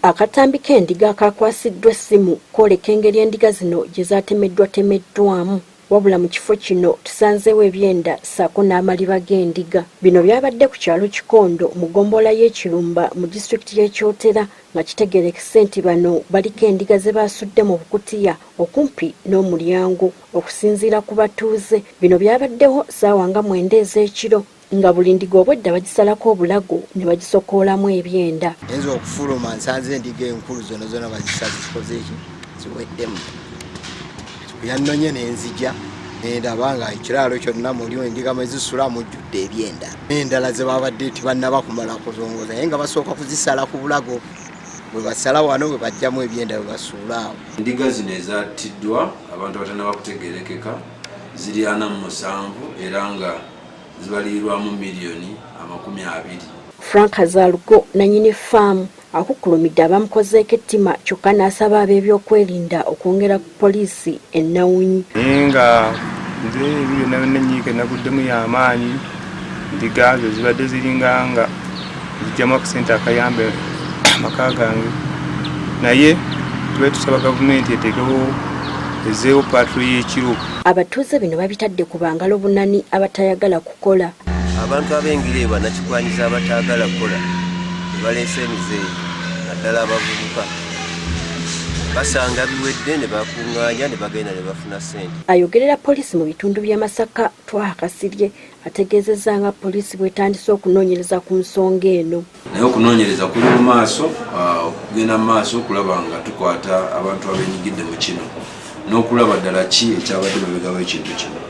Akatambi k'endiga akakwasiddwa essimu kooleka engeri endiga zino gye zaatemeddwatemeddwamu. Wabula mu kifo kino tusanzeewo ebyenda ssaako n'amaliba g'endiga. Bino byabadde ku kyalo Kikondo mu ggombolola y'Ekirumba mu disitulikiti y'e Kyotera nga kitegeerekese nti bano baliko endiga ze baasudde mu bukutiya okumpi n'omulyango. Okusinziira ku batuuze, bino byabaddewo ssaawa nga 9 ez'ekiro nga buli ndiga obwedda bagisalako obulago ne bagisokoolamu ebyenda. Enzo okufuluma nsanze endiga enkulu zonna bazisaze zikoze eki ziweddemu. Yannonye n'enzija endaba nga ekiraalo kyonna muliwo endiga mwe zisula mujjudde ebyenda. Endala ze babadde tibannaba kumala kuzongoza naye nga basooka kuzisala ku bulago. Bwe basala wano bwe bajjamu ebyenda bwe basuula awo. Endiga zino ezattiddwa abantu abatannaba kutegeerekeka ziri 47 era nga zibalirirwamu miliyoni 20. Frank Hazalugo nannyini faamu akukulumidde abamukozeeko ettima kyokka n'asaba ab'ebyokwerinda okwongera ku poliisi ennawunyi. Nga nze ebyo byonna nnyiike naguddemu y'amaanyi endiga zo zibadde ziringa nga zijjamu akasente akayambe amaka gange naye tube tusaba gavumenti eteekewo ezeewo patro y'ekiro. Abatuuze bino babitadde ku bangalo bunani abatayagala kukola. Abantu ab'engeri bannakigwanyiza abatayagala kukola baleese emizeeyi naddala abavubuka basanga biwedde ne bakuŋŋaanya ne bagenda ne bafuna ssente. Ayogerera poliisi mu bitundu by'e Masaka Twaha Kasirye ategeezezza nga poliisi bw'etandise okunoonyereza ku nsonga eno. Naye okunoonyereza kuli mu maaso okugenda mu maaso okulaba nga tukwata abantu abeenyigidde mu kino n'okulaba ddala ki ekyabadde babegawo ekintu kino.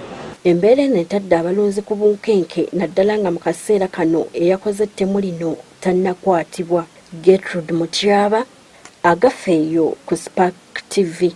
Embeera eno etadde abalunzi ku bunkenke naddala nga mu kaseera kano eyakoze ettemu lino tannakwatibwa. Gertrude Mutyaba, agafeeyo ku Spark TV.